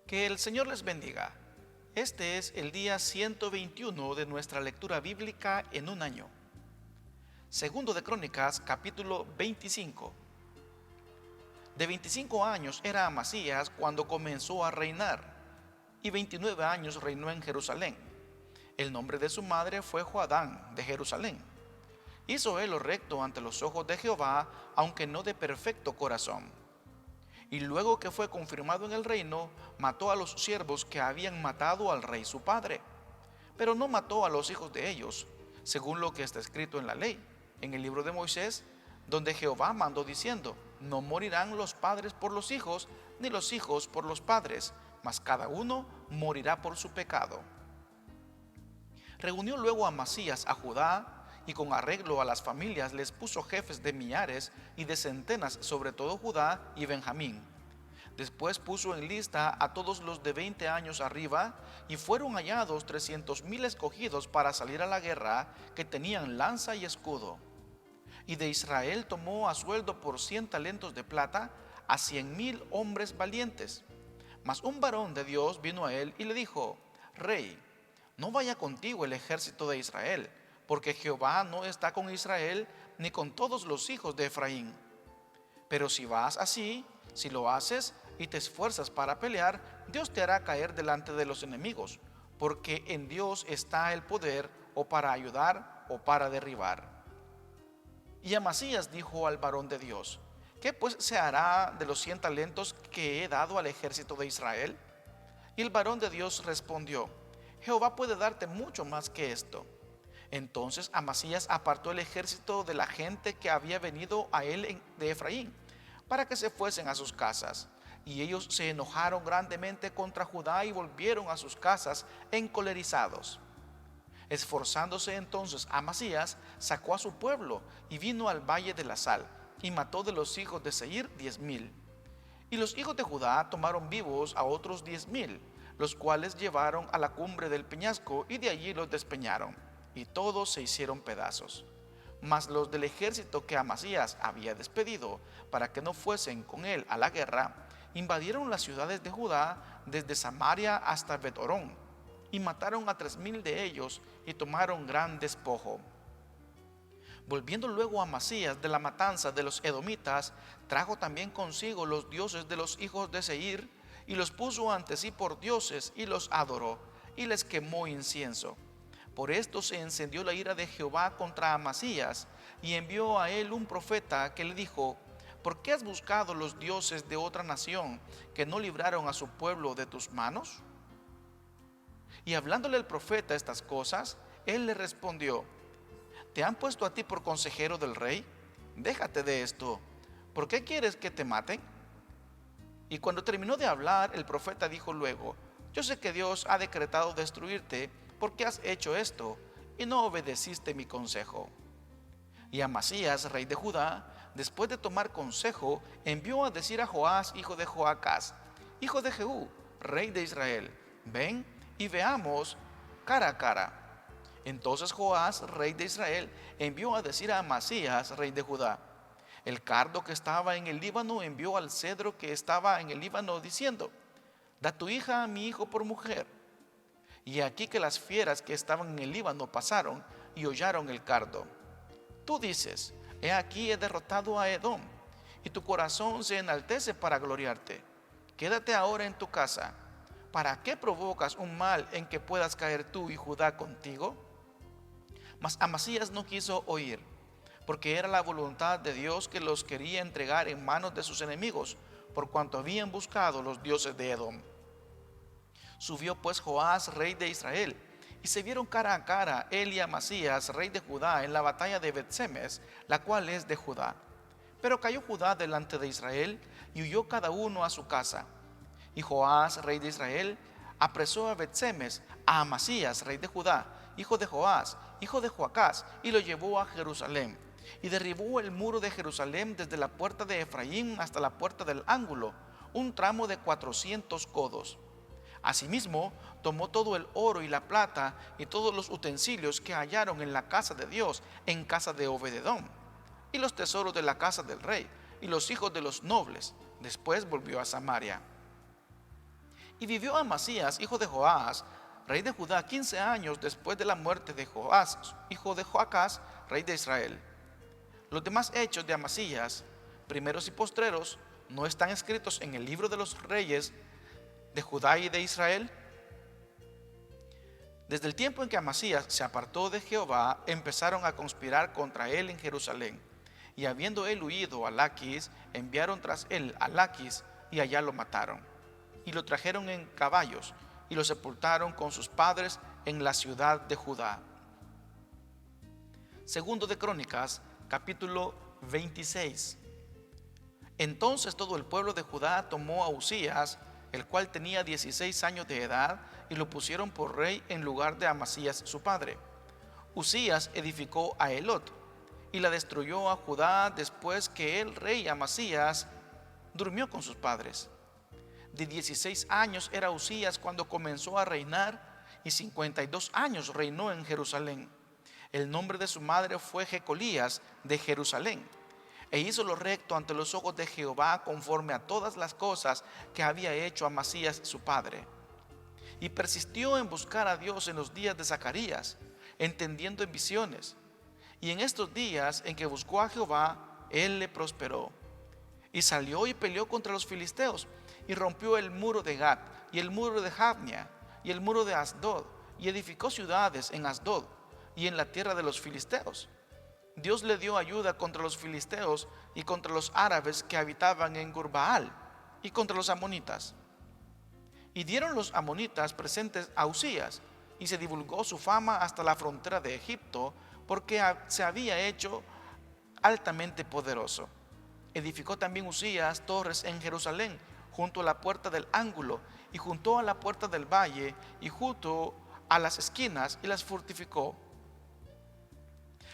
Que el Señor les bendiga. Este es el día 121 de nuestra lectura bíblica en un año. Segundo de Crónicas, capítulo 25. De 25 años era Amasías cuando comenzó a reinar, y 29 años reinó en Jerusalén. El nombre de su madre fue Joadán de Jerusalén. Hizo él lo recto ante los ojos de Jehová, aunque no de perfecto corazón. Y luego que fue confirmado en el reino, mató a los siervos que habían matado al rey su padre. Pero no mató a los hijos de ellos, según lo que está escrito en la ley, en el libro de Moisés, donde Jehová mandó diciendo: no morirán los padres por los hijos, ni los hijos por los padres, mas cada uno morirá por su pecado. Reunió luego Amasías a Judá, y con arreglo a las familias les puso jefes de millares y de centenas sobre todo Judá y Benjamín. Después puso en lista a todos los de 20 años arriba, y fueron hallados 300,000 escogidos para salir a la guerra, que tenían lanza y escudo. Y de Israel tomó a sueldo por 100 talentos de plata a 100,000 hombres valientes. Mas un varón de Dios vino a él y le dijo: Rey, no vaya contigo el ejército de Israel, porque Jehová no está con Israel ni con todos los hijos de Efraín. Pero si vas así, si lo haces y te esfuerzas para pelear, Dios te hará caer delante de los enemigos, porque en Dios está el poder, o para ayudar o para derribar. Y Amasías dijo al varón de Dios: ¿qué pues se hará de los 100 talentos que he dado al ejército de Israel? Y el varón de Dios respondió: Jehová puede darte mucho más que esto. Entonces Amasías apartó el ejército de la gente que había venido a él de Efraín, para que se fuesen a sus casas. Y ellos se enojaron grandemente contra Judá y volvieron a sus casas encolerizados. Esforzándose entonces Amasías, sacó a su pueblo y vino al valle de la sal, y mató de los hijos de Seir 10,000. Y los hijos de Judá tomaron vivos a otros 10,000, los cuales llevaron a la cumbre del peñasco, y de allí los despeñaron, y todos se hicieron pedazos. Mas los del ejército que Amasías había despedido para que no fuesen con él a la guerra, invadieron las ciudades de Judá desde Samaria hasta Bet-horón, y mataron a 3,000 de ellos, y tomaron gran despojo. Volviendo luego Amasías de la matanza de los edomitas, trajo también consigo los dioses de los hijos de Seir, y los puso ante sí por dioses, y los adoró, y les quemó incienso. Por esto se encendió la ira de Jehová contra Amasías, y envió a él un profeta que le dijo: ¿por qué has buscado los dioses de otra nación que no libraron a su pueblo de tus manos? Y hablándole el profeta estas cosas, él le respondió: ¿te han puesto a ti por consejero del rey? Déjate de esto. ¿Por qué quieres que te maten? Y cuando terminó de hablar, el profeta dijo luego: yo sé que Dios ha decretado destruirte, porque has hecho esto y no obedeciste mi consejo. Y Amasías, rey de Judá, después de tomar consejo, envió a decir a Joás, hijo de Joacás, hijo de Jehú, rey de Israel: ven y veamos cara a cara. Entonces Joás, rey de Israel, envió a decir a Amasías, rey de Judá: el cardo que estaba en el Líbano envió al cedro que estaba en el Líbano, diciendo: da tu hija a mi hijo por mujer. Y aquí que las fieras que estaban en el Líbano pasaron y hollaron el cardo. Tú dices: he aquí he derrotado a Edom, y tu corazón se enaltece para gloriarte. Quédate ahora en tu casa. ¿Para qué provocas un mal en que puedas caer tú y Judá contigo? Mas Amasías no quiso oír, porque era la voluntad de Dios que los quería entregar en manos de sus enemigos, por cuanto habían buscado los dioses de Edom. Subió pues Joás, rey de Israel, y se vieron cara a cara él y Amasías, rey de Judá, en la batalla de Bet-semes, la cual es de Judá. Pero cayó Judá delante de Israel, y huyó cada uno a su casa. Y Joás, rey de Israel, apresó a Bet-semes a Amasías, rey de Judá, hijo de Joás, hijo de Joacás, y lo llevó a Jerusalén. Y derribó el muro de Jerusalén desde la puerta de Efraín hasta la puerta del ángulo, un tramo de 400 codos. Asimismo, tomó todo el oro y la plata y todos los utensilios que hallaron en la casa de Dios, en casa de Obed-edom, y los tesoros de la casa del rey, y los hijos de los nobles. Después volvió a Samaria. Y vivió Amasías, hijo de Joás, rey de Judá, 15 años después de la muerte de Joás, hijo de Joacás, rey de Israel. Los demás hechos de Amasías, primeros y postreros, ¿no están escritos en el libro de los reyes de Judá y de Israel? Desde el tiempo en que Amasías se apartó de Jehová, empezaron a conspirar contra él en Jerusalén. Y habiendo él huido a Laquis, enviaron tras él a Laquis, y allá lo mataron. Y lo trajeron en caballos, y lo sepultaron con sus padres en la ciudad de Judá. Segundo de Crónicas, capítulo 26. Entonces todo el pueblo de Judá tomó a Uzías, el cual tenía 16 años de edad, y lo pusieron por rey en lugar de Amasías su padre. Uzías edificó a Elot, y la destruyó a Judá después que el rey Amasías durmió con sus padres. De 16 años era Uzías cuando comenzó a reinar, y 52 años reinó en Jerusalén. El nombre de su madre fue Jecolías de Jerusalén. E hizo lo recto ante los ojos de Jehová, conforme a todas las cosas que había hecho Amasías su padre. Y persistió en buscar a Dios en los días de Zacarías, entendiendo en visiones. Y en estos días en que buscó a Jehová, él le prosperó. Y salió y peleó contra los filisteos, y rompió el muro de Gat, y el muro de Jabnia, y el muro de Asdod, y edificó ciudades en Asdod, y en la tierra de los filisteos. Dios le dio ayuda contra los filisteos y contra los árabes que habitaban en Gurbaal, y contra los amonitas. Y dieron los amonitas presentes a Uzías, y se divulgó su fama hasta la frontera de Egipto, porque se había hecho altamente poderoso. Edificó también Uzías torres en Jerusalén, junto a la puerta del ángulo, y junto a la puerta del valle, y junto a las esquinas, y las fortificó.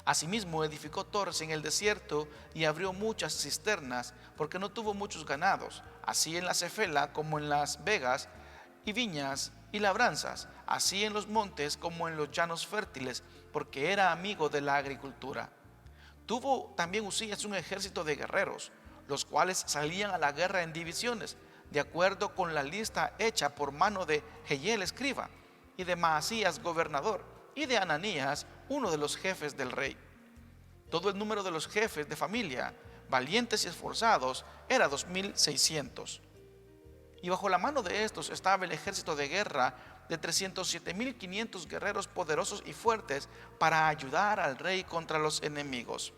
Asimismo edificó torres en el desierto, y abrió muchas cisternas, porque no tuvo muchos ganados, así en la Cefela como en las vegas, y viñas y labranzas, así en los montes como en los llanos fértiles, porque era amigo de la agricultura. Tuvo también Uzías un ejército de guerreros, los cuales salían a la guerra en divisiones, de acuerdo con la lista hecha por mano de Jehiel escriba, y de Maasías gobernador, y de Ananías, uno de los jefes del rey. Todo el número de los jefes de familia, valientes y esforzados, era 2600. Y bajo la mano de estos estaba el ejército de guerra de 307,500 guerreros poderosos y fuertes para ayudar al rey contra los enemigos.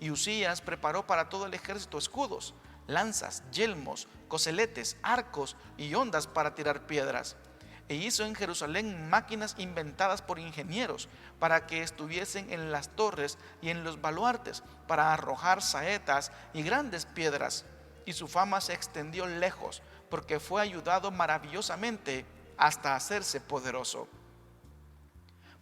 Y Uzías preparó para todo el ejército escudos, lanzas, yelmos, coseletes, arcos y hondas para tirar piedras. E hizo en Jerusalén máquinas inventadas por ingenieros para que estuviesen en las torres y en los baluartes, para arrojar saetas y grandes piedras. Y su fama se extendió lejos, porque fue ayudado maravillosamente hasta hacerse poderoso.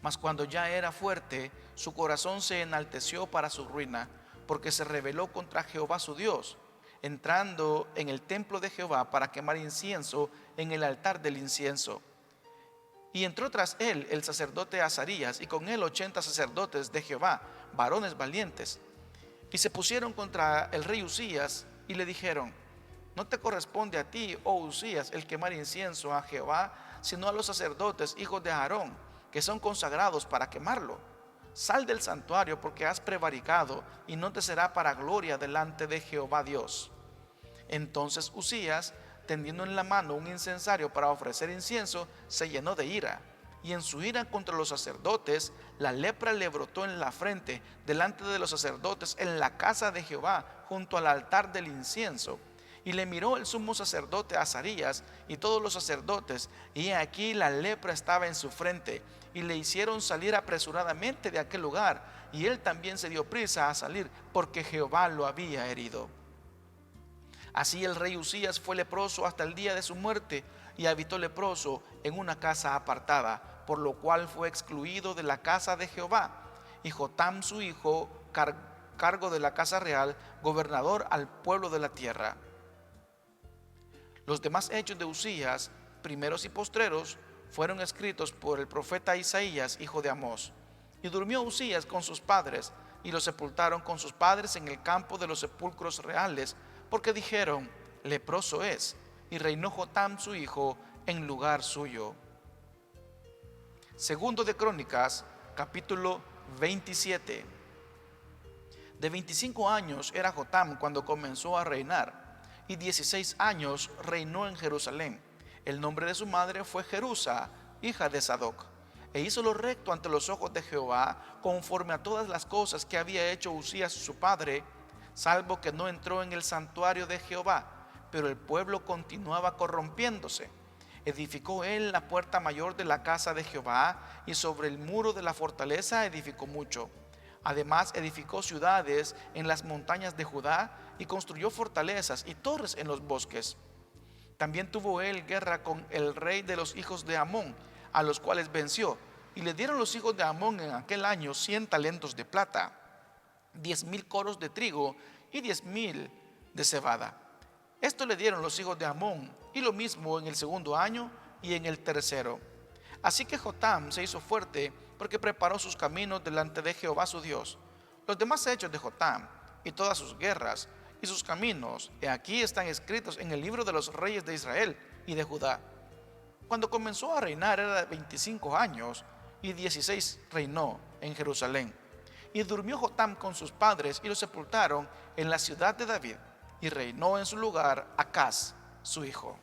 Mas cuando ya era fuerte, su corazón se enalteció para su ruina, porque se rebeló contra Jehová su Dios, entrando en el templo de Jehová para quemar incienso en el altar del incienso. Y entró tras él el sacerdote Azarías, y con él 80 sacerdotes de Jehová, varones valientes. Y se pusieron contra el rey Uzías, y le dijeron: no te corresponde a ti, oh Uzías, el quemar incienso a Jehová, sino a los sacerdotes, hijos de Aarón, que son consagrados para quemarlo. Sal del santuario, porque has prevaricado, y no te será para gloria delante de Jehová Dios. Entonces Uzías, tendiendo en la mano un incensario para ofrecer incienso, se llenó de ira. Y en su ira contra los sacerdotes, la lepra le brotó en la frente, delante de los sacerdotes, en la casa de Jehová, junto al altar del incienso. Y le miró el sumo sacerdote Azarías y todos los sacerdotes, y aquí la lepra estaba en su frente. Y le hicieron salir apresuradamente de aquel lugar, y él también se dio prisa a salir, porque Jehová lo había herido. Así el rey Uzías fue leproso hasta el día de su muerte, y habitó leproso en una casa apartada, por lo cual fue excluido de la casa de Jehová. Y Jotam su hijo, cargo de la casa real, gobernador al pueblo de la tierra. Los demás hechos de Uzías, primeros y postreros, fueron escritos por el profeta Isaías, hijo de Amós. Y durmió Uzías con sus padres, y lo sepultaron con sus padres en el campo de los sepulcros reales, porque dijeron: leproso es. Y reinó Jotam su hijo en lugar suyo. Segundo de Crónicas, capítulo 27. De 25 años era Jotam cuando comenzó a reinar, y 16 años reinó en Jerusalén. El nombre de su madre fue Jerusa, hija de Sadoc. E hizo lo recto ante los ojos de Jehová, conforme a todas las cosas que había hecho Usías su padre, salvo que no entró en el santuario de Jehová, pero el pueblo continuaba corrompiéndose. Edificó él la puerta mayor de la casa de Jehová, y sobre el muro de la fortaleza edificó mucho. Además edificó ciudades en las montañas de Judá, y construyó fortalezas y torres en los bosques. También tuvo él guerra con el rey de los hijos de Amón, a los cuales venció, y le dieron los hijos de Amón en aquel año 100 talentos de plata, 10,000 coros de trigo y 10,000 de cebada. Esto le dieron los hijos de Amón, y lo mismo en el segundo año y en el tercero. Así que Jotam se hizo fuerte, porque preparó sus caminos delante de Jehová su Dios. Los demás hechos de Jotam, y todas sus guerras, y sus caminos, he aquí están escritos en el libro de los reyes de Israel y de Judá. Cuando comenzó a reinar era de 25 años, y 16 reinó en Jerusalén. Y durmió Jotam con sus padres, y lo sepultaron en la ciudad de David, y reinó en su lugar Acaz, su hijo.